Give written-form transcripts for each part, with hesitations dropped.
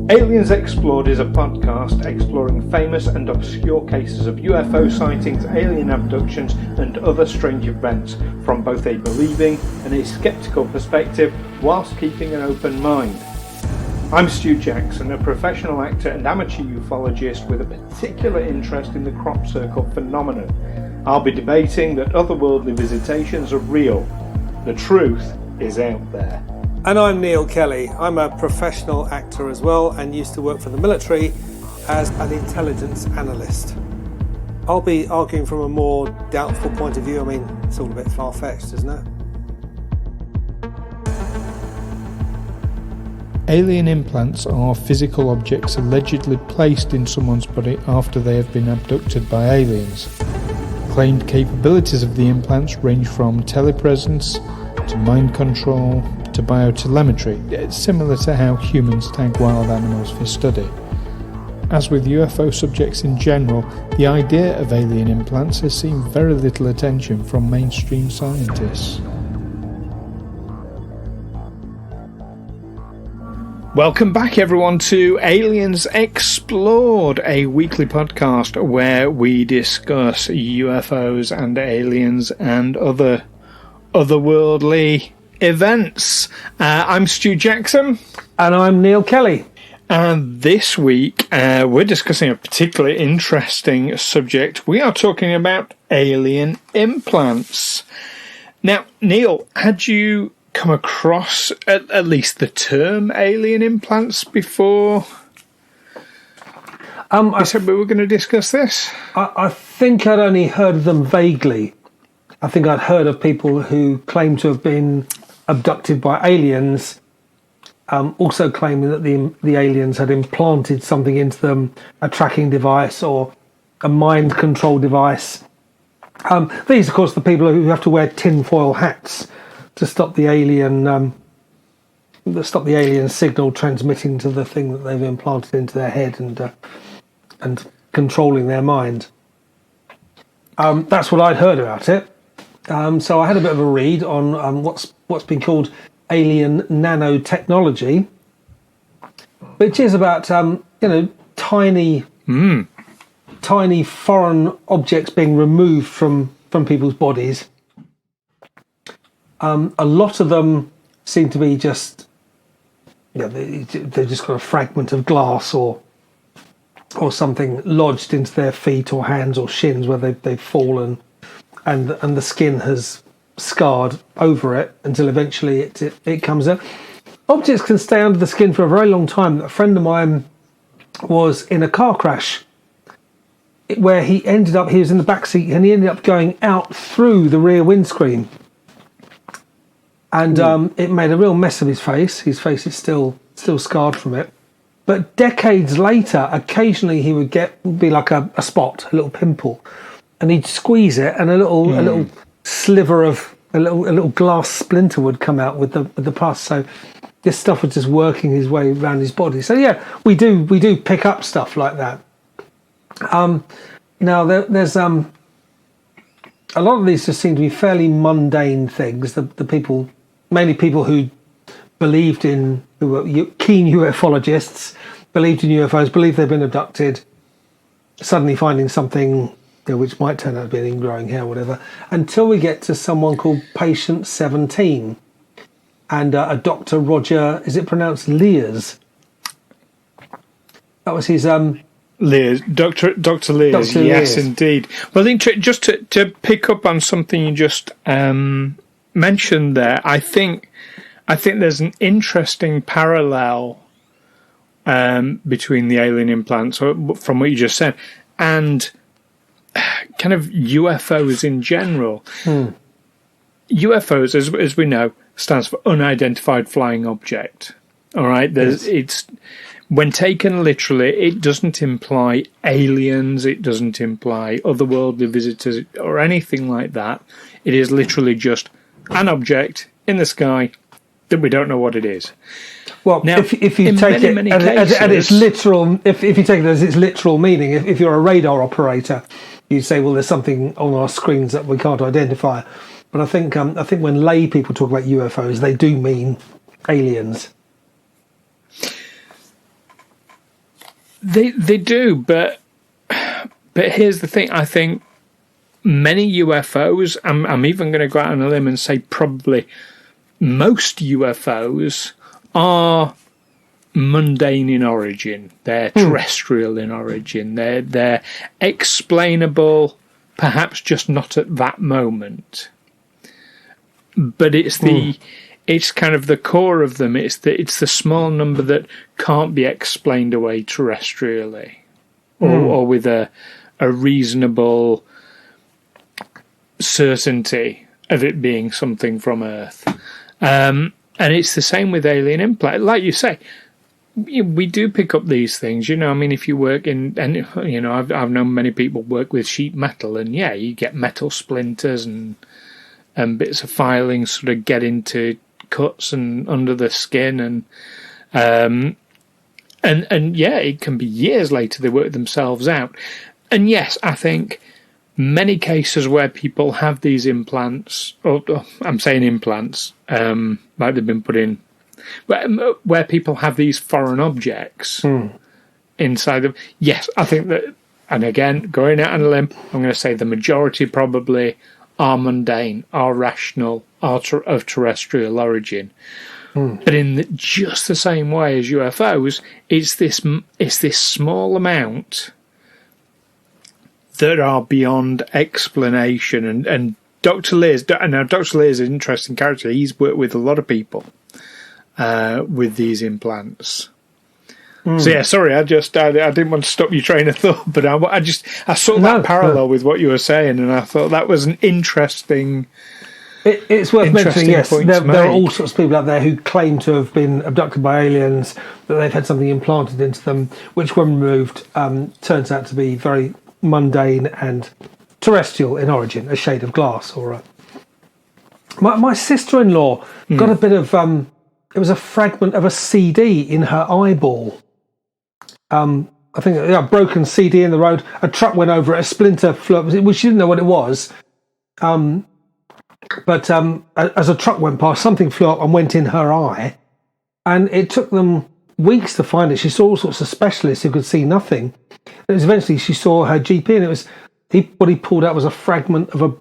Aliens Explored is a podcast exploring famous and obscure cases of UFO sightings, alien abductions and other strange events from both a believing and a sceptical perspective whilst keeping an open mind. I'm Stu Jackson, a professional actor and amateur ufologist with a particular interest in the crop circle phenomenon. I'll be debating that otherworldly visitations are real. The truth is out there. And I'm Neil Kelly. I'm a professional actor as well and used to work for the military as an intelligence analyst. I'll be arguing from a more doubtful point of view. I mean, it's all a bit far-fetched, isn't it? Alien implants are physical objects allegedly placed in someone's body after they have been abducted by aliens. Claimed capabilities of the implants range from telepresence to mind control to biotelemetry. It's similar to how humans tag wild animals for study. As with UFO subjects in general, the idea of alien implants has seen very little attention from mainstream scientists. Welcome back everyone to Aliens Explored, a weekly podcast where we discuss UFOs and aliens and other otherworldly events. I'm Stu Jackson. And I'm Neil Kelly. And this week we're discussing a particularly interesting subject. We are talking about alien implants. Now, Neil, had you come across at least the term alien implants before? I said we were going to discuss this. I think I'd only heard of them vaguely. I think I'd heard of people who claim to have been abducted by aliens, also claiming that the aliens had implanted something into them, a tracking device or a mind control device. These, of course, the people who have to wear tinfoil hats to stop the alien signal transmitting to the thing that they've implanted into their head and controlling their mind. That's what I'd heard about it. So I had a bit of a read on what's been called alien nanotechnology, which is about tiny foreign objects being removed from people's bodies. A lot of them seem to be just they've just got a fragment of glass or something lodged into their feet or hands or shins where they've fallen. And the skin has scarred over it until eventually it comes out. Objects can stay under the skin for a very long time. A friend of mine was in a car crash where he was in the back seat and he ended up going out through the rear windscreen. And it made a real mess of his face. His face is still scarred from it. But decades later, occasionally he would be like a spot, a little pimple. And he'd squeeze it, and a little sliver of a little glass splinter would come out with the pus. So this stuff was just working his way around his body. So yeah, we do pick up stuff like that. Now there's a lot of these just seem to be fairly mundane things. The people, mainly people who were keen ufologists, believed in UFOs, believed they've been abducted, suddenly finding something which might turn out to be an ingrowing hair, whatever, until we get to someone called Patient 17 and a Dr. Roger, is it pronounced Lears? That was his... Lears, Dr. Lears, Dr. yes, Lears. indeed. Well, I think just to pick up on something you just mentioned there, I think there's an interesting parallel between the alien implants, from what you just said, and kind of UFOs in general. UFOs, as we know, stands for unidentified flying object. All right, it's when taken literally, it doesn't imply aliens, it doesn't imply otherworldly visitors or anything like that. It is literally just an object in the sky that we don't know what it is. Well, now, if you take it at its literal, if you take it as its literal meaning, if you're a radar operator, you say, well, there's something on our screens that we can't identify. But I think when lay people talk about UFOs, they do mean aliens. They do, but here's the thing. I think many UFOs, I'm even going to go out on a limb and say probably most UFOs are mundane in origin. They're terrestrial in origin. They're explainable, perhaps just not at that moment. But it's it's kind of the core of them. It's the small number that can't be explained away terrestrially, or with a reasonable certainty of it being something from Earth. And it's the same with alien implant. Like you say, we do pick up these things. You know, I mean, if you work in, and you know, I've known many people work with sheet metal, and yeah, you get metal splinters and bits of filing sort of get into cuts and under the skin, and yeah, it can be years later they work themselves out. And yes, I think many cases where people have these implants, or I'm saying implants, like they've been put in, where people have these foreign objects inside them. Yes, I think that, and again, going out on a limb, I'm going to say the majority probably are mundane, are rational, are of terrestrial origin. But in just the same way as UFOs, it's this small amount that are beyond explanation. And Dr. Liz, now Dr. Liz is an interesting character. He's worked with a lot of people with these implants. So yeah, sorry, I didn't want to stop your train of thought, but I saw that parallel with what you were saying, and I thought that was an interesting. It's worth mentioning, yes, there are all sorts of people out there who claim to have been abducted by aliens, that they've had something implanted into them, which when removed turns out to be very mundane and terrestrial in origin, a shade of glass. Or my sister-in-law got a bit of, it was a fragment of a CD in her eyeball. I think a broken CD in the road, a truck went over it, a splinter flew up, which she didn't know what it was. But as a truck went past, something flew up and went in her eye, and it took them weeks to find it. She saw all sorts of specialists who could see nothing. It was eventually she saw her GP, and it was what he pulled out was a fragment of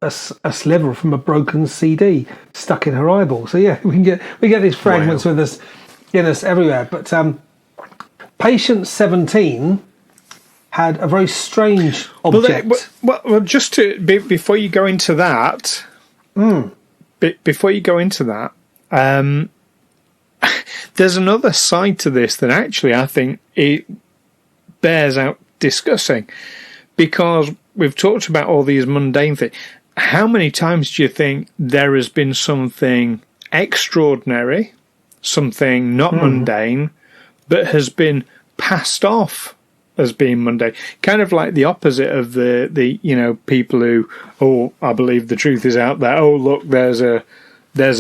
a sliver from a broken CD stuck in her eyeball. So yeah, we get these fragments with us in us everywhere. But patient 17 had a very strange object. Well, just to before you go into that. Before you go into that, there's another side to this that actually I think it bears out discussing, because we've talked about all these mundane things. How many times do you think there has been something extraordinary, something not mundane, that has been passed off as being mundane, kind of like the opposite of the you know, people who, oh, I believe the truth is out there. Oh, look, there's a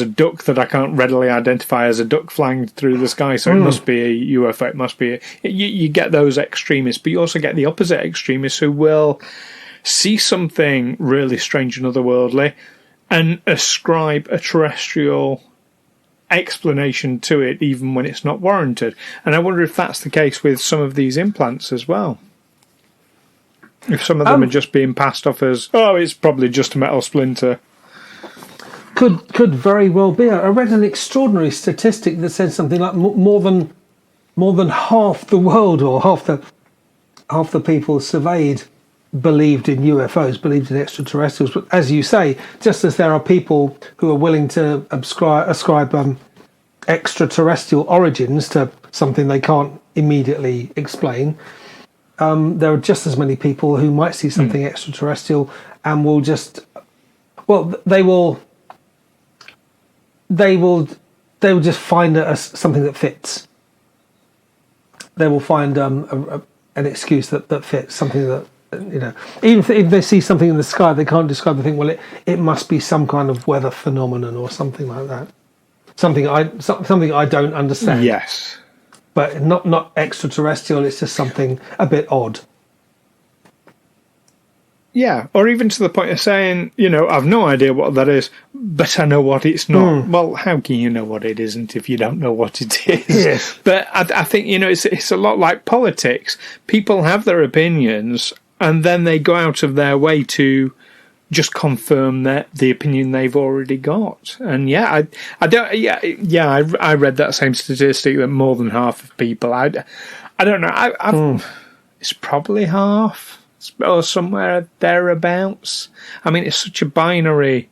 duck that I can't readily identify as a duck flying through the sky, so it must be a UFO. It must be you get those extremists, but you also get the opposite extremists who will see something really strange and otherworldly and ascribe a terrestrial explanation to it, even when it's not warranted. And I wonder if that's the case with some of these implants as well. If some of them are just being passed off as, oh, it's probably just a metal splinter. Could very well be. I read an extraordinary statistic that said something like more than half the world, or half the people surveyed, believed in UFOs, believed in extraterrestrials. But as you say, just as there are people who are willing to ascribe extraterrestrial origins to something they can't immediately explain, there are just as many people who might see something extraterrestrial and will just, well, they will just find something that fits. They will find an excuse that fits, something that, you know, even if they see something in the sky, they can't describe the thing. Well, it must be some kind of weather phenomenon or something like that. Something I don't understand. Yes, but not extraterrestrial. It's just something a bit odd. Yeah, or even to the point of saying, I've no idea what that is, but I know what it's not. Well, how can you know what it isn't if you don't know what it is? Yes. But I think, it's a lot like politics. People have their opinions, and then they go out of their way to just confirm the opinion they've already got. And I read that same statistic that more than half of people, I don't know, it's probably half. Or somewhere thereabouts. I mean, it's such a binary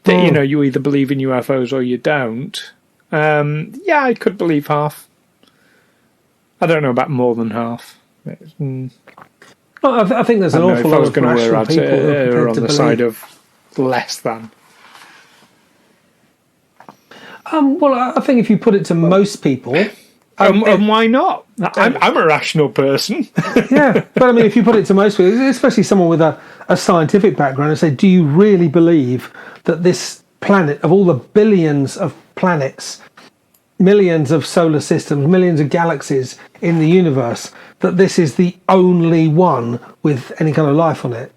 that, you either believe in UFOs or you don't. I could believe half. I don't know about more than half. Well, I think there's an awful lot of rational people who are on the side of less than. Well, I think if you put it to most people... and why not? I'm a rational person. Yeah, but I mean, if you put it to most people, especially someone with a scientific background, and say, do you really believe that this planet, of all the billions of planets, millions of solar systems, millions of galaxies in the universe, that this is the only one with any kind of life on it?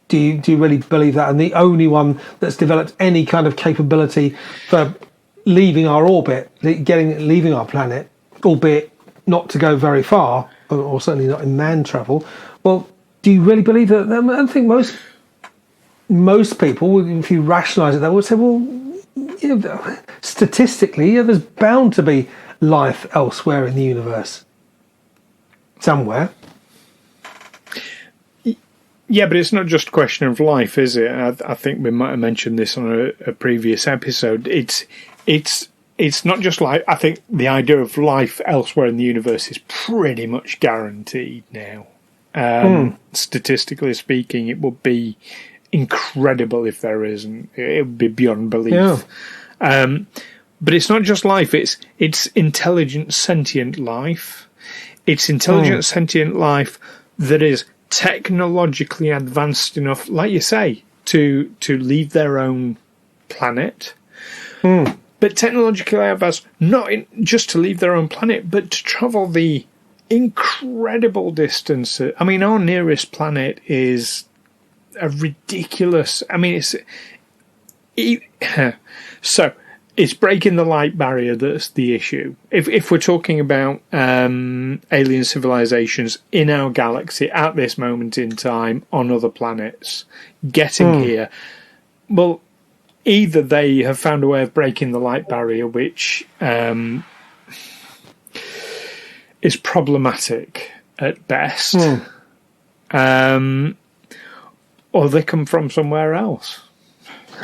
Do you really believe that? And the only one that's developed any kind of capability for leaving our orbit, leaving our planet, albeit not to go very far, or certainly not in man travel. Well, do you really believe that? I think most people, if you rationalise it, they would say, well, statistically, there's bound to be life elsewhere in the universe, somewhere. Yeah, but it's not just a question of life, is it? I think we might have mentioned this on a previous episode. It's not just like, I think the idea of life elsewhere in the universe is pretty much guaranteed now. Statistically speaking, it would be incredible if there isn't. It would be beyond belief. Yeah. But it's not just life, it's intelligent, sentient life. It's intelligent, sentient life that is technologically advanced enough, like you say, to leave their own planet. But technologically advanced, not just to leave their own planet, but to travel the incredible distance. I mean, our nearest planet is a ridiculous... I mean, so it's breaking the light barrier that's the issue. If we're talking about alien civilizations in our galaxy at this moment in time on other planets getting here, well, either they have found a way of breaking the light barrier, which is problematic at best, or they come from somewhere else.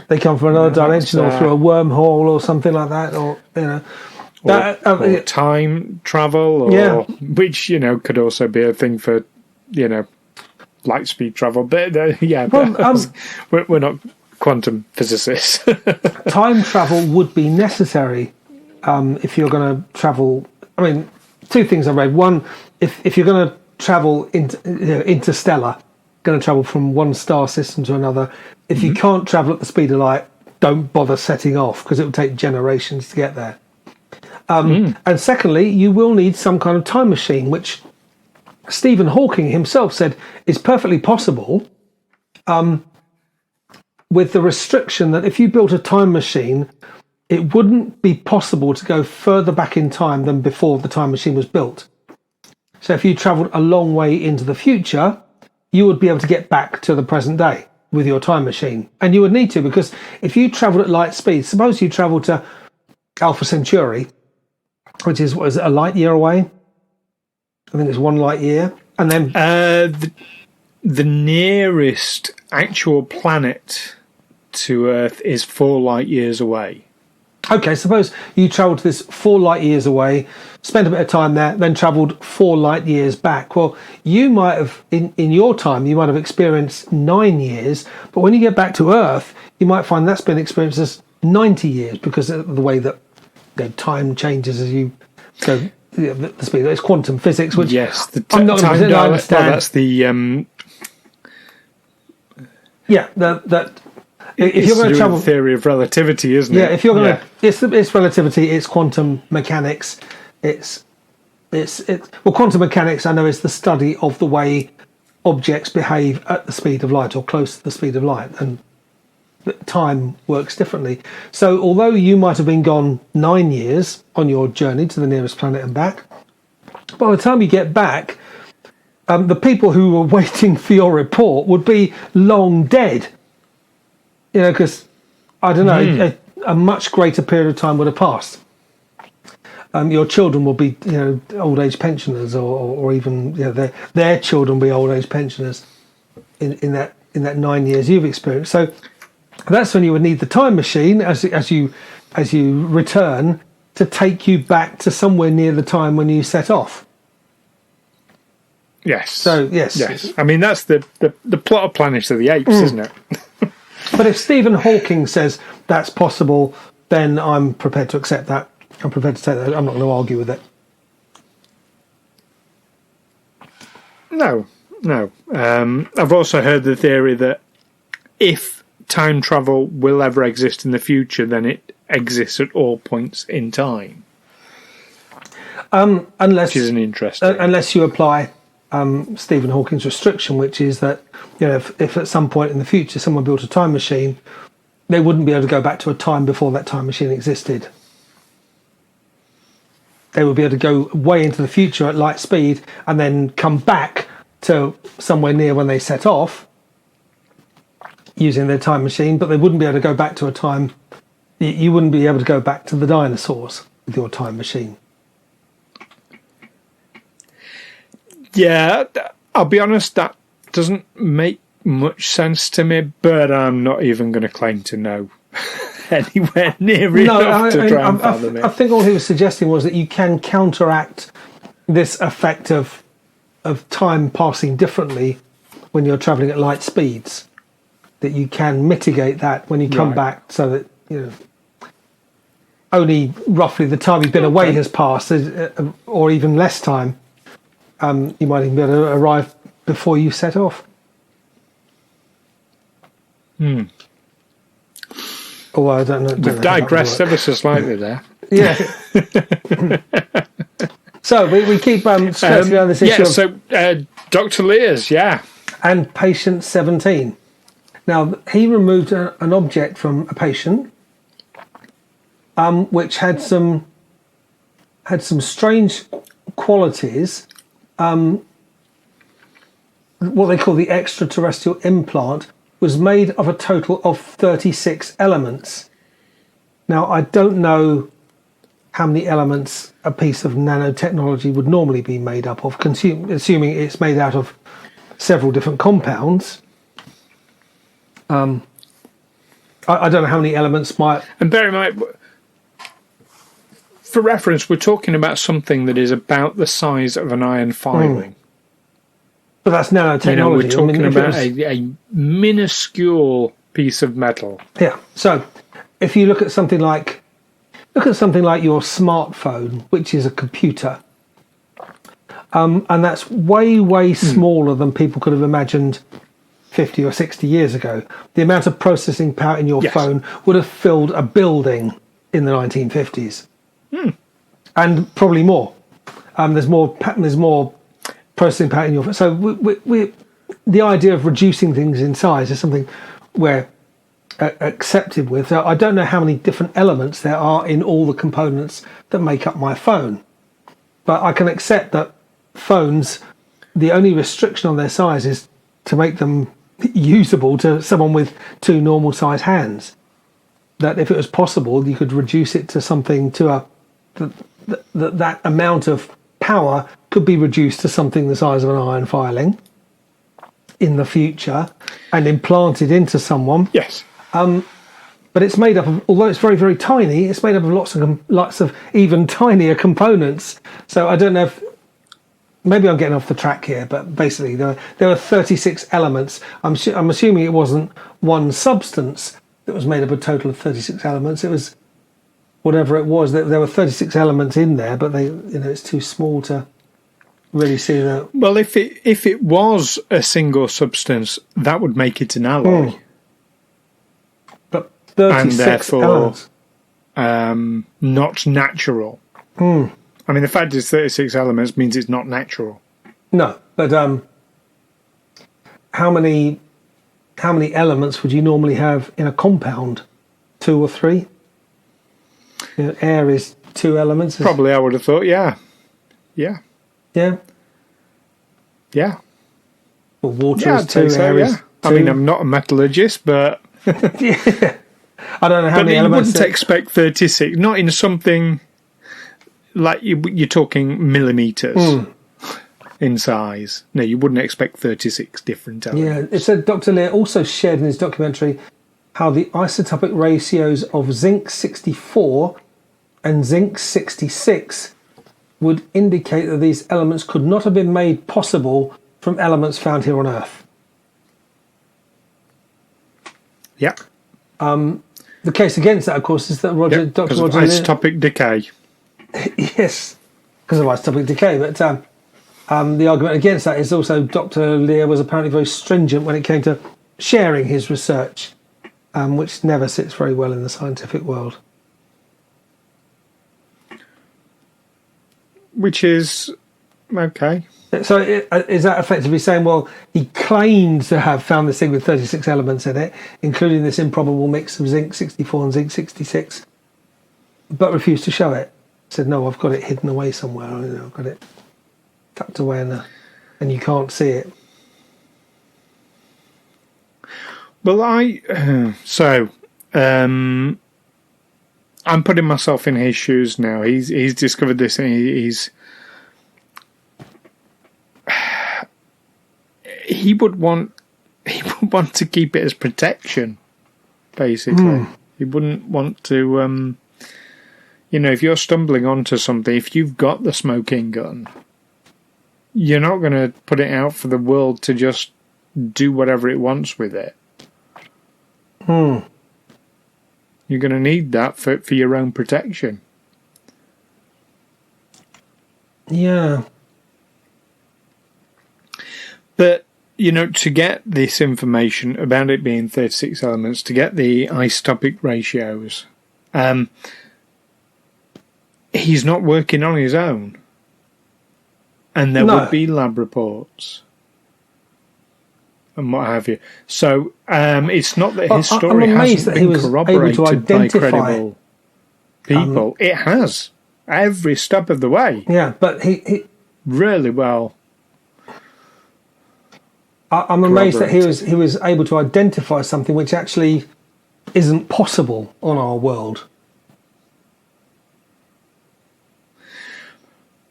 They come from another dimension, or through a wormhole or something like that, or or time travel, or which could also be a thing for light speed travel. But we're not quantum physicists. Time travel would be necessary if you're going to travel. I mean, two things I read. One, if you're going to travel interstellar, going to travel from one star system to another, if you can't travel at the speed of light, don't bother setting off, because it will take generations to get there. And secondly, you will need some kind of time machine, which Stephen Hawking himself said is perfectly possible, with the restriction that if you built a time machine, it wouldn't be possible to go further back in time than before the time machine was built. So if you travelled a long way into the future, you would be able to get back to the present day with your time machine. And you would need to, because if you travelled at light speed, suppose you travelled to Alpha Centauri, which is, what is it, a light year away? I think it's 1 light year. And then... the nearest actual planet to Earth is 4 light years away. Okay, suppose you travelled to this 4 light years away, spent a bit of time there, then travelled 4 light years back. Well, you might have, in your time, you might have experienced 9 years, but when you get back to Earth, you might find that's been experienced as 90 years, because of the way that time changes as you go, the speed. It's quantum physics, which I'm not going to understand. Well, that's the... if you're going to travel, theory of relativity, isn't it? Yeah, if you're going to, it's relativity, it's quantum mechanics, well, quantum mechanics, I know, is the study of the way objects behave at the speed of light or close to the speed of light, and time works differently. So although you might have been gone 9 years on your journey to the nearest planet and back, by the time you get back, the people who were waiting for your report would be long dead. Because, I don't know, a much greater period of time would have passed. Your children will be, old age pensioners, or even their children will be old age pensioners in that 9 years you've experienced. So that's when you would need the time machine as you return to take you back to somewhere near the time when you set off. Yes. So yes. I mean, that's the plot of Planet of the Apes, isn't it? But if Stephen Hawking says that's possible, then I'm prepared to accept that. I'm prepared to take that. I'm not going to argue with it. No. I've also heard the theory that if time travel will ever exist in the future, then it exists at all points in time. Which is an interesting. Unless you apply Stephen Hawking's restriction, which is that if at some point in the future someone built a time machine, they wouldn't be able to go back to a time before that time machine existed. They would be able to go way into the future at light speed and then come back to somewhere near when they set off using their time machine, but they wouldn't be able to go back to a time. You wouldn't be able to go back to the dinosaurs with your time machine. Yeah, I'll be honest, that doesn't make much sense to me, but I'm not even going to claim to know anywhere near enough to try and fathom it. I think all he was suggesting was that you can counteract this effect of time passing differently when you're travelling at light speeds. That you can mitigate that when you come back, so that only roughly the time you've been away has passed, or even less time. You might even be able to arrive before you set off. Oh, I don't know. We've digressed ever so slightly there. Yeah. So we keep skirting around this issue. So Dr. Lears, and patient 17. Now he removed an object from a patient, which had some strange qualities. What they call the extraterrestrial implant was made of a total of 36 elements. Now, I don't know how many elements a piece of nanotechnology would normally be made up of, assuming it's made out of several different compounds. I don't know how many elements might... And bear in mind, for reference, we're talking about something that is about the size of an iron filing. But that's nanotechnology. We're talking about a minuscule piece of metal. Yeah. So if you look at something like your smartphone, which is a computer, and that's way smaller than people could have imagined 50 or 60 years ago. The amount of processing power in your phone would have filled a building in the 1950s, and probably more. There's more processing power in your phone. So the idea of reducing things in size is something we're accepted with. So I don't know how many different elements there are in all the components that make up my phone, but I can accept that phones, the only restriction on their size is to make them usable to someone with two normal size hands. That if it was possible, you could reduce it to something that amount of power could be reduced to something the size of an iron filing in the future and implanted into someone. Yes. But it's made up of, although it's very, very tiny, it's made up of lots of even tinier components. So I don't know if, maybe I'm getting off the track here, but basically there were 36 elements. I'm assuming it wasn't one substance that was made up of a total of 36 elements. It was whatever it was. There were 36 elements in there, but it's too small to really see that. Well, if it was a single substance, that would make it an alloy. But 36 and therefore elements. Not natural. I mean, the fact it's 36 elements means it's not natural. No, but how many elements would you normally have in a compound? 2 or 3? You know, air is 2 elements. Probably, I would have thought, yeah. Yeah. Yeah. Well, water Yeah, is I'd 2, say so, air yeah. is 2. I mean, I'm not a metallurgist, but... Yeah. I don't know how but many you elements... wouldn't expect 36, not in something like you're talking millimetres in size. No, you wouldn't expect 36 different elements. Yeah, it said Dr. Lear also shared in his documentary how the isotopic ratios of zinc-64 and zinc-66 would indicate that these elements could not have been made possible from elements found here on Earth. Yeah. The case against that, of course, is that Dr. Because of Roger Lear... isotopic decay. Yes, because of isotopic decay. But the argument against that is also Dr. Lear was apparently very stringent when it came to sharing his research, which never sits very well in the scientific world. Which is... okay. So is that effectively saying, well, he claimed to have found this thing with 36 elements in it, including this improbable mix of zinc-64 and zinc-66, but refused to show it? Said, no, I've got it hidden away somewhere. I've got it tucked away and you can't see it. Well, I'm putting myself in his shoes now. He's discovered this, and he would want to keep it as protection, basically. He wouldn't want to, if you're stumbling onto something, if you've got the smoking gun, you're not going to put it out for the world to just do whatever it wants with it. You're going to need that for your own protection. Yeah. But, to get this information about it being 36 elements, to get the isotopic ratios, he's not working on his own. And there would be lab reports and what have you. So it's not that his story hasn't been corroborated by credible people. It has. Every step of the way. Yeah, but he really well. I'm amazed that he was able to identify something which actually isn't possible on our world.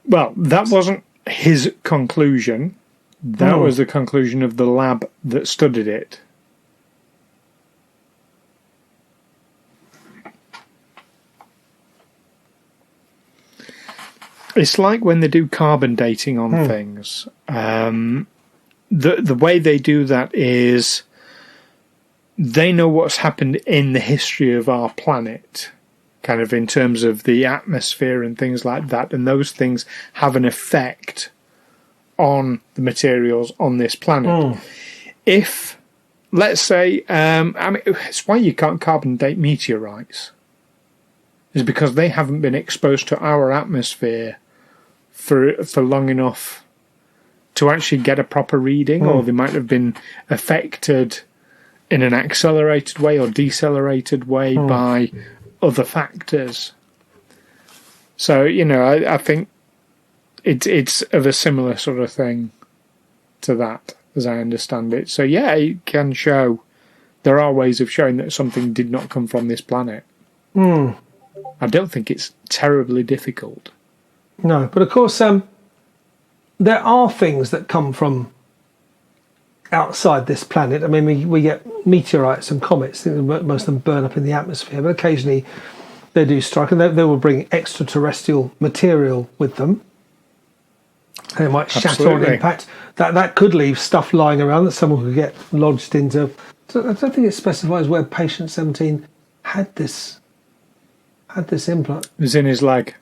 Well, that wasn't his conclusion. That was the conclusion of the lab that studied it. It's like when they do carbon dating on things. The way they do that is they know what's happened in the history of our planet, kind of in terms of the atmosphere and things like that, and those things have an effect on the materials on this planet. If, let's say, it's why you can't carbon date meteorites, is because they haven't been exposed to our atmosphere for long enough to actually get a proper reading, or they might have been affected in an accelerated way or decelerated way by other factors. So, I think it's of a similar sort of thing to that, as I understand it. So, yeah, it can show, there are ways of showing that something did not come from this planet. I don't think it's terribly difficult. No, but of course, there are things that come from outside this planet. I mean, we get meteorites and comets. I think most of them burn up in the atmosphere, but occasionally they do strike, and they will bring extraterrestrial material with them. And it might shatter on impact. That could leave stuff lying around that someone could get lodged into. So I don't think it specifies where patient 17 had this implant. It was in his leg.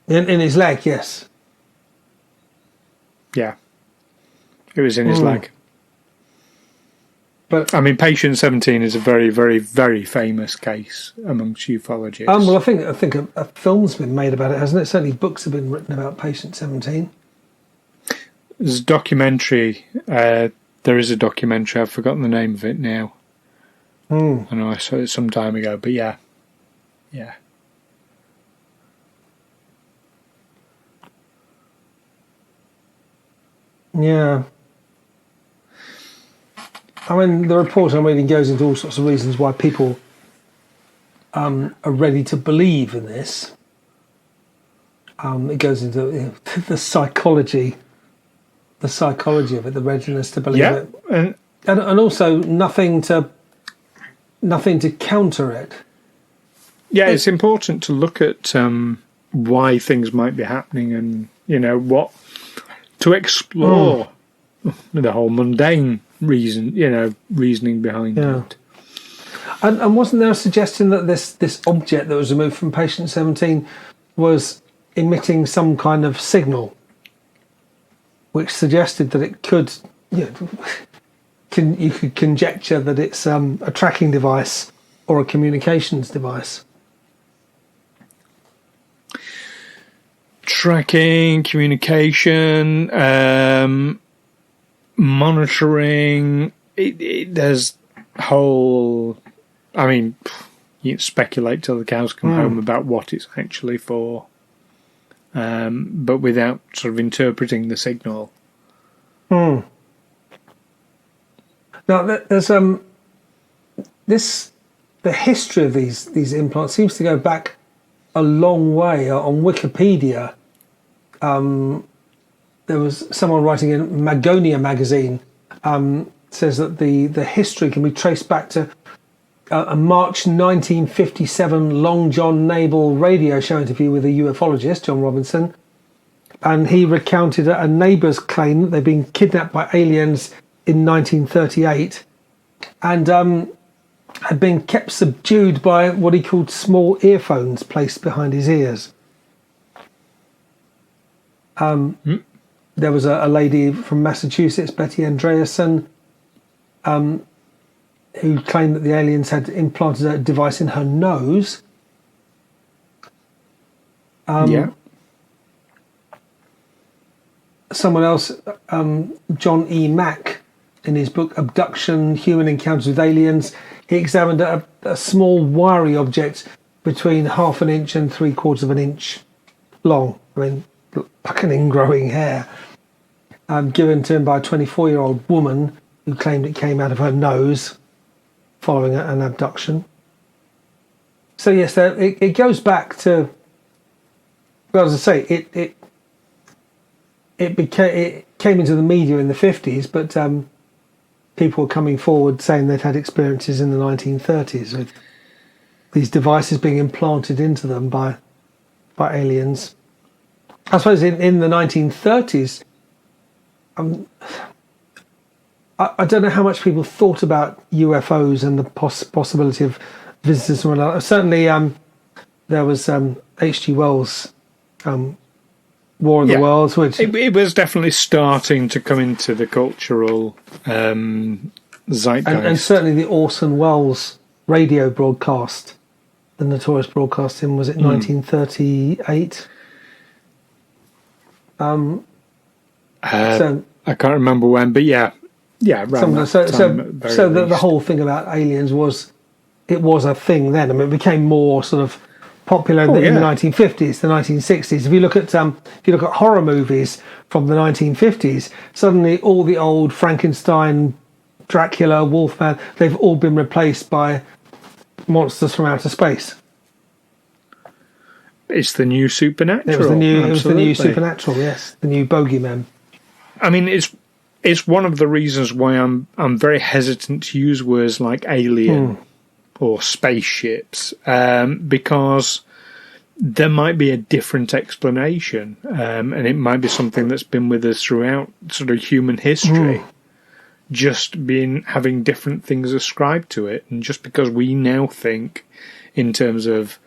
In his leg, yes. Yeah. It was in his leg. But I mean, patient 17 is a very, very, very famous case amongst ufologists. well, I think a film's been made about it, hasn't it? Certainly books have been written about patient 17. There's a documentary, The There is a documentary. I've forgotten the name of it now. I know I saw it some time ago, but yeah. Yeah. I mean, the report I'm reading goes into all sorts of reasons why people are ready to believe in this. It goes into the psychology of it, the readiness to believe it, and also nothing to counter it. Yeah, it's important to look at why things might be happening, and what to explore the whole mundane reasoning behind it. And wasn't there a suggestion that this object that was removed from patient 17 was emitting some kind of signal, which suggested that it could, you could conjecture that it's a tracking device or a communications device. Tracking, communication, monitoring. There's whole. I mean, you can speculate till the cows come home about what it's actually for, but without sort of interpreting the signal. Now, there's the history of these implants seems to go back a long way. On Wikipedia, there was someone writing in Magonia magazine says that the history can be traced back to a March 1957 Long John Naval radio show interview with a ufologist, John Robinson, and he recounted a neighbour's claim that they'd been kidnapped by aliens in 1938 and had been kept subdued by what he called small earphones placed behind his ears. There was a lady from Massachusetts, Betty Andreasen, who claimed that the aliens had implanted a device in her nose. Someone else, John E. Mack, in his book Abduction, Human Encounters with Aliens, he examined a small wiry object between 1/2 inch and 3/4 inch long. I mean, like an ingrowing hair. Given to him by a 24-year-old woman who claimed it came out of her nose following an abduction. So yes, it goes back to, well, as I say, it came into the media in the 50s, but people were coming forward saying they'd had experiences in the 1930s with these devices being implanted into them by aliens. I suppose in the 1930s, I don't know how much people thought about UFOs and the possibility of visitors from another. Certainly, there was H.G. Wells' War of the Worlds, which it was definitely starting to come into the cultural zeitgeist, and certainly the Orson Welles radio broadcast, the notorious broadcast in, was it 1938? I can't remember when, but yeah, around that time, so the whole thing about aliens was a thing then. I mean, it became more sort of popular in the 1950s, the 1960s. If you look at horror movies from the 1950s, suddenly all the old Frankenstein, Dracula, Wolfman, they've all been replaced by monsters from outer space. It's the new supernatural. It was the new supernatural. Yes, the new bogeyman. I mean, it's one of the reasons why I'm very hesitant to use words like alien or spaceships, because there might be a different explanation, and it might be something that's been with us throughout sort of human history, just having different things ascribed to it, and just because we now think in terms of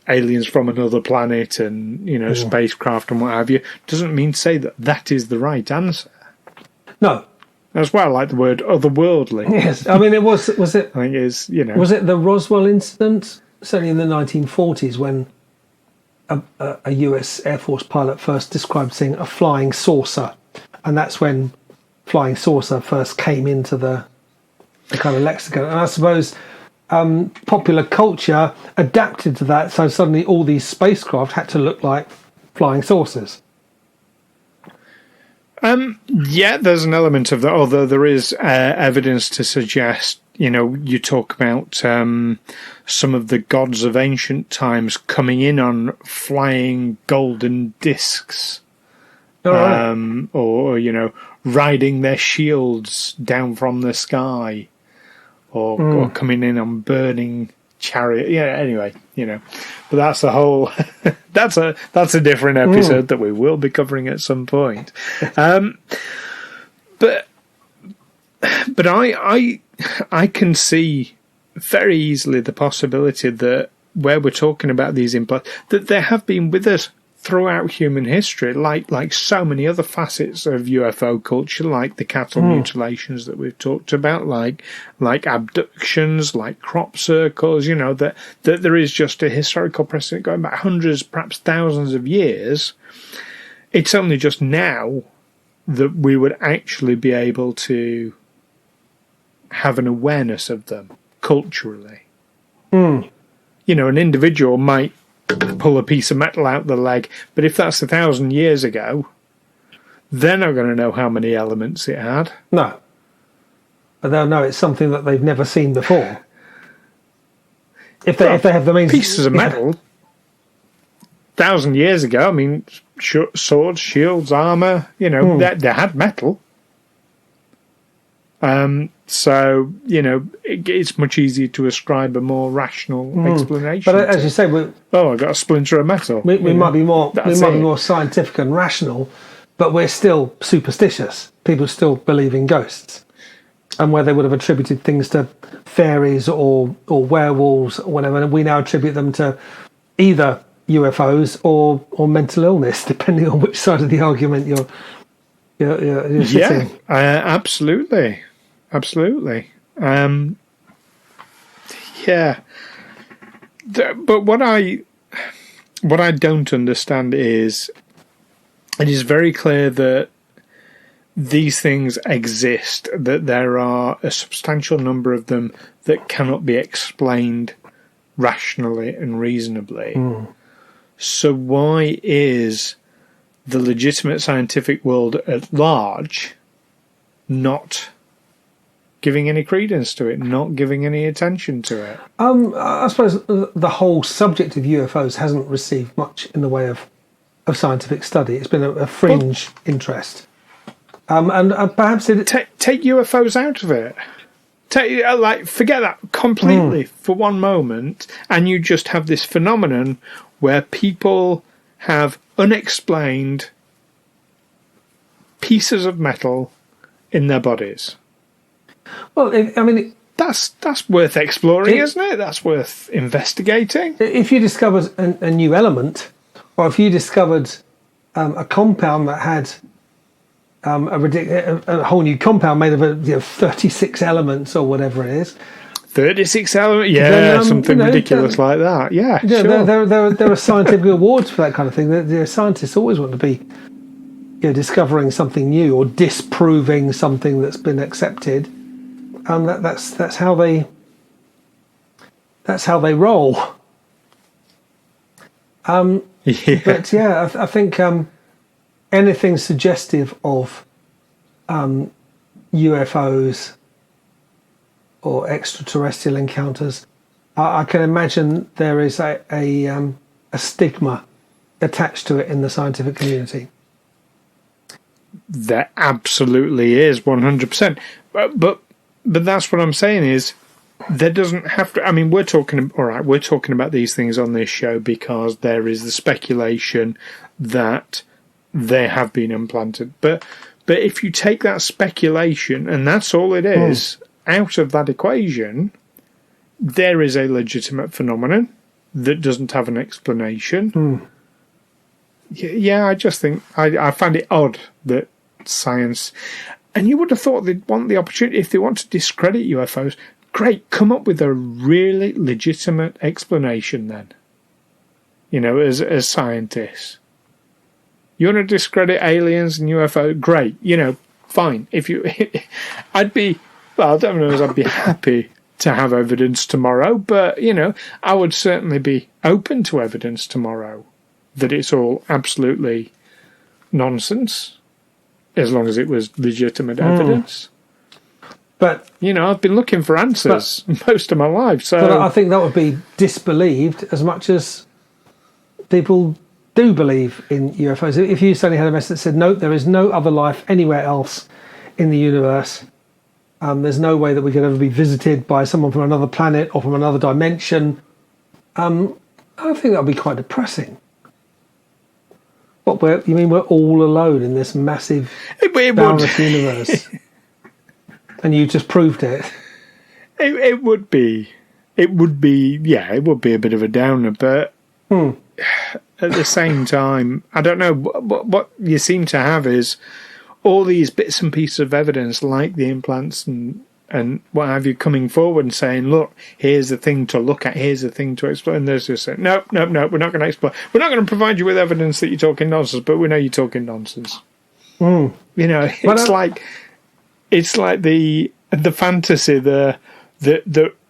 aliens from another planet and spacecraft and what have you, doesn't mean to say that is the right answer. No. That's why I like the word otherworldly. Yes, I mean, was it? I think it's, Was it the Roswell incident? Certainly in the 1940s, when a US Air Force pilot first described seeing a flying saucer, and that's when flying saucer first came into the kind of lexicon. And I suppose popular culture adapted to that, so suddenly all these spacecraft had to look like flying saucers. Yeah, there's an element of that, although there is evidence to suggest, you talk about some of the gods of ancient times coming in on flying golden discs. Right. Or, riding their shields down from the sky, or coming in on burning chariot. Yeah, anyway, but that's a whole, that's a different episode that we will be covering at some point. But I can see very easily the possibility that where we're talking about these implants, that they have been with us throughout human history, like so many other facets of UFO culture, like the cattle mutilations that we've talked about, like abductions, like crop circles, that there is just a historical precedent going back hundreds, perhaps thousands of years. It's only just now that we would actually be able to have an awareness of them culturally. An individual might pull a piece of metal out the leg, but if that's 1,000 years ago, they're not going to know how many elements it had. No. But they'll know it's something that they've never seen before. If they have the means... Pieces of metal, 1,000 years ago, I mean, swords, shields, armour, they had metal. So, it's much easier to ascribe a more rational explanation. But as you say, I got a splinter of metal. We might be more scientific and rational, but we're still superstitious. People still believe in ghosts, and where they would have attributed things to fairies or werewolves or whatever, and we now attribute them to either UFOs or mental illness, depending on which side of the argument you're sitting. Absolutely. Yeah. But what I don't understand is, it is very clear that these things exist, that there are a substantial number of them that cannot be explained rationally and reasonably. So why is the legitimate scientific world at large not giving any credence to it, not giving any attention to it? I suppose the whole subject of UFOs hasn't received much in the way of scientific study. It's been a fringe interest. And perhaps take UFOs out of it. Forget that completely for one moment, and you just have this phenomenon where people have unexplained pieces of metal in their bodies. Well, that's worth exploring, isn't it? That's worth investigating. If you discovered a new element, or if you discovered a compound that had a whole new compound made of 36 elements or whatever it is. 36 elements, then, something ridiculous like that. Yeah, sure. There are scientific awards for that kind of thing. The scientists always want to be discovering something new or disproving something that's been accepted. That's how they roll. But I think anything suggestive of UFOs or extraterrestrial encounters, I can imagine there is a stigma attached to it in the scientific community. There absolutely is, 100%. But that's what I'm saying is, there doesn't have to. I mean, we're talking about these things on this show because there is the speculation that they have been implanted. But if you take that speculation, and that's all it is, out of that equation, there is a legitimate phenomenon that doesn't have an explanation. Yeah, I just think I find it odd that science, and you would have thought they'd want the opportunity, if they want to discredit UFOs, great, come up with a really legitimate explanation then. As scientists. You want to discredit aliens and UFO? Great. fine. I'd be happy to have evidence tomorrow, but, I would certainly be open to evidence tomorrow that it's all absolutely nonsense, as long as it was legitimate evidence. But I've been looking for answers most of my life. So, but I think that would be disbelieved as much as people do believe in UFOs. If you suddenly had a message that said, no, there is no other life anywhere else in the universe, there's no way that we could ever be visited by someone from another planet or from another dimension, I think that would be quite depressing. You mean we're all alone in this massive, boundless universe? And you just proved it. It would be a bit of a downer, but at the same time, I don't know, what you seem to have is all these bits and pieces of evidence, like the implants and what have you, coming forward and saying, look, here's the thing to look at, here's the thing to explore. And there's just saying, no, we're not going to explore. We're not going to provide you with evidence that you're talking nonsense, but we know you're talking nonsense. It's like the fantasy, the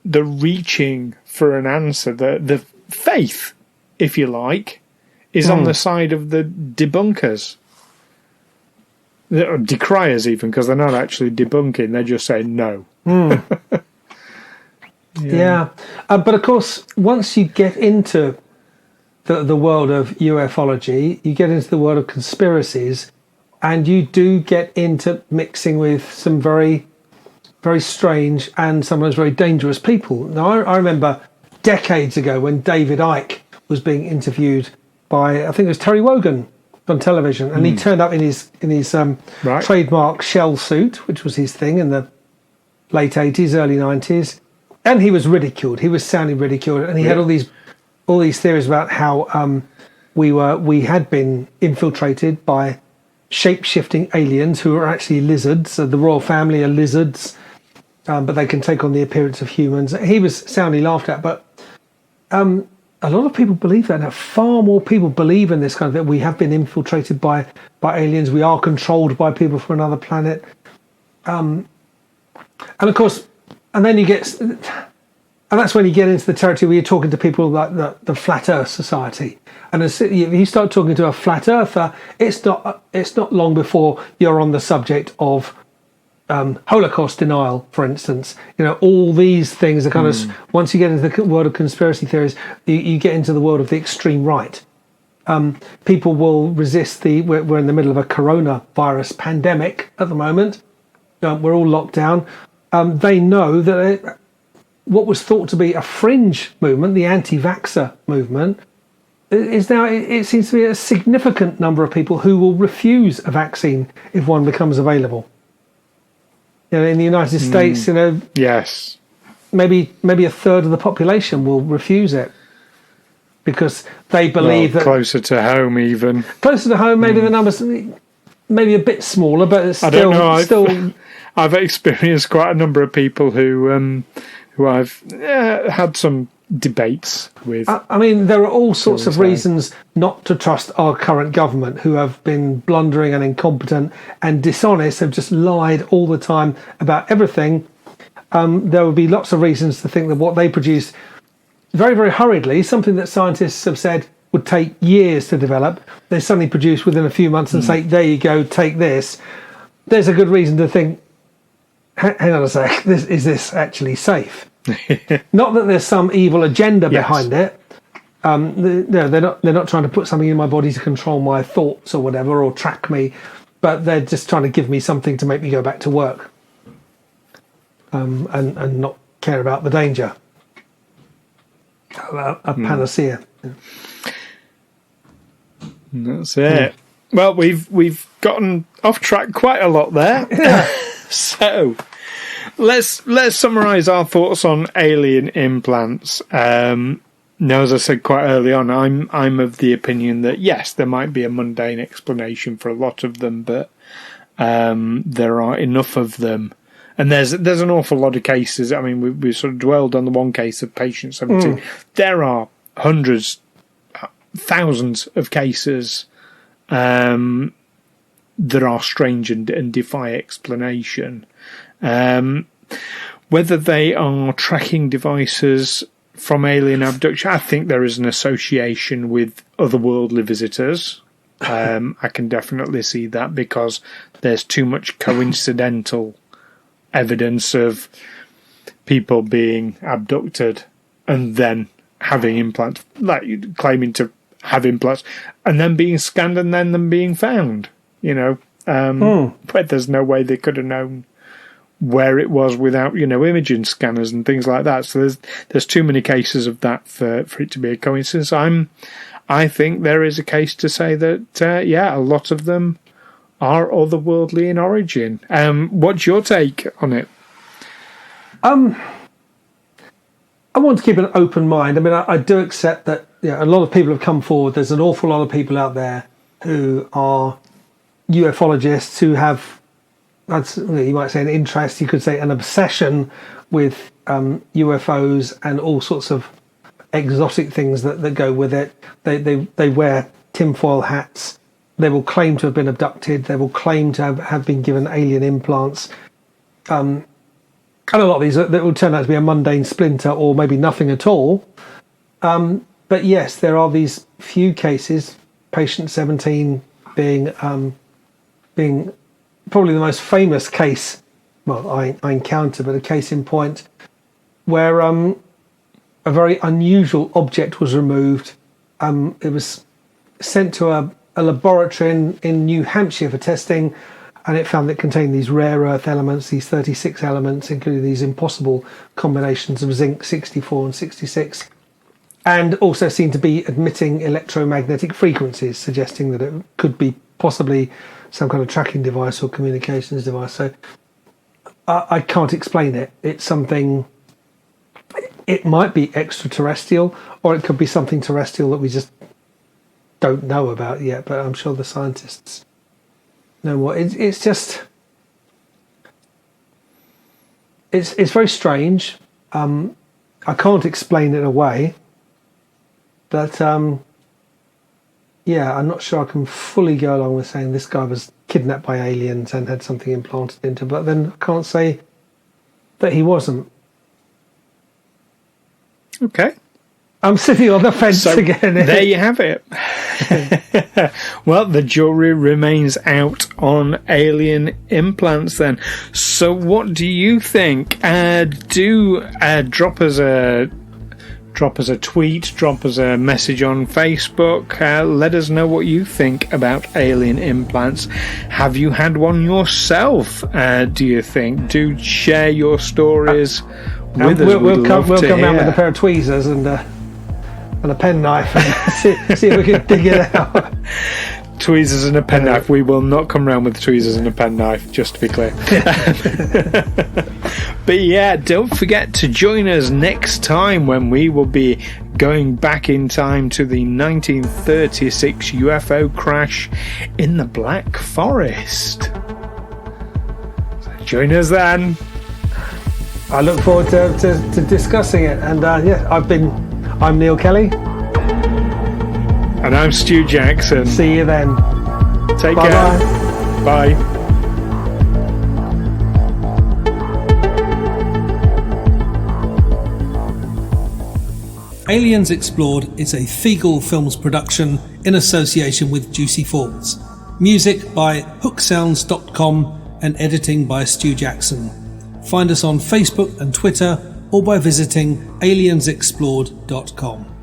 reaching for an answer, the faith, if you like, is on the side of the debunkers. Or decriers even, because they're not actually debunking, they're just saying no. Yeah. But of course, once you get into the world of ufology, you get into the world of conspiracies, and you do get into mixing with some very, very strange and sometimes very dangerous people. Now, I remember decades ago when David Icke was being interviewed by, I think it was Terry Wogan on television, and he turned up in his trademark shell suit, which was his thing in the late 80s, early 90s, and he was ridiculed. He was sounding ridiculed, and he had all these theories about how we had been infiltrated by shape-shifting aliens who are actually lizards. So the royal family are lizards, but they can take on the appearance of humans. He was soundly laughed at, but a lot of people believe that now. Far more people believe in this kind of thing. We have been infiltrated by aliens. We are controlled by people from another planet. And of course, and then you get, and that's when you get into the territory where you're talking to people like the Flat Earth Society. And if you start talking to a flat earther, it's not long before you're on the subject of Holocaust denial, for instance. All these things are kind of, once you get into the world of conspiracy theories, you get into the world of the extreme right. People will resist we're in the middle of a coronavirus pandemic at the moment. We're all locked down. They know that what was thought to be a fringe movement, the anti-vaxxer movement, is now, it seems to be a significant number of people who will refuse a vaccine if one becomes available. In the United States, yes, maybe a third of the population will refuse it because they believe that closer to home, maybe the numbers maybe a bit smaller, but it's still. I don't know. I've experienced quite a number of people who I've had some debates with. I mean, there are all sorts of reasons not to trust our current government, who have been blundering and incompetent and dishonest, have just lied all the time about everything. There would be lots of reasons to think that what they produce very, very hurriedly, something that scientists have said would take years to develop, they suddenly produce within a few months and say, there you go, take this. There's a good reason to think, hang on a sec, is this actually safe? Not that there's some evil agenda behind it. They're not trying to put something in my body to control my thoughts or whatever, or track me, but they're just trying to give me something to make me go back to work, and not care about the danger. A panacea. That's it. Well, we've gotten off track quite a lot there. So let's summarise our thoughts on alien implants. Now, as I said quite early on, I'm of the opinion that yes, there might be a mundane explanation for a lot of them, but there are enough of them, and there's an awful lot of cases. I mean, we sort of dwelled on the one case of patient 17. There are hundreds, thousands of cases that are strange and defy explanation. Whether they are tracking devices from alien abduction, I think there is an association with otherworldly visitors. I can definitely see that because there's too much coincidental evidence of people being abducted and then having implants, like claiming to have implants, and then being scanned and then them being found. But there's no way they could have known where it was without, imaging scanners and things like that. So there's too many cases of that for it to be a coincidence. I think there is a case to say that, a lot of them are otherworldly in origin. What's your take on it? I want to keep an open mind. I mean, I do accept that a lot of people have come forward. There's an awful lot of people out there who are ufologists who have, you might say, an interest, you could say an obsession with UFOs and all sorts of exotic things that go with it. They wear tinfoil hats. They will claim to have been abducted. They will claim to have been given alien implants. And a lot of these that will turn out to be a mundane splinter or maybe nothing at all. But yes, there are these few cases, patient 17 being probably the most famous case, well, I encountered, but a case in point where a very unusual object was removed. It was sent to a laboratory in New Hampshire for testing, and it found that it contained these rare earth elements, these 36 elements, including these impossible combinations of zinc 64 and 66, and also seemed to be emitting electromagnetic frequencies, suggesting that it could be possibly some kind of tracking device or communications device. So I can't explain it. It's something, it might be extraterrestrial, or it could be something terrestrial that we just don't know about yet, but I'm sure the scientists know more. It's just, it's very strange. I can't explain it away, but I'm not sure I can fully go along with saying this guy was kidnapped by aliens and had something implanted into, but then I can't say that he wasn't. Okay. I'm sitting on the fence again. There you have it. Well, the jury remains out on alien implants then. So what do you think? Do drop us a tweet, drop us a message on Facebook. Let us know what you think about alien implants. Have you had one yourself, do you think? Do share your stories with us. We'll come around with a pair of tweezers and a penknife and see if we can dig it out. Tweezers and a penknife. We will not come round with tweezers and a penknife, just to be clear. But yeah, don't forget to join us next time when we will be going back in time to the 1936 UFO crash in the Black Forest. So join us then. I look forward to discussing it. And I'm Neil Kelly. And I'm Stu Jackson. See you then. Take Bye-bye. care. Bye. Aliens Explored is a Feagle Films production in association with Juicy Falls. Music by hooksounds.com and editing by Stu Jackson. Find us on Facebook and Twitter or by visiting aliensexplored.com.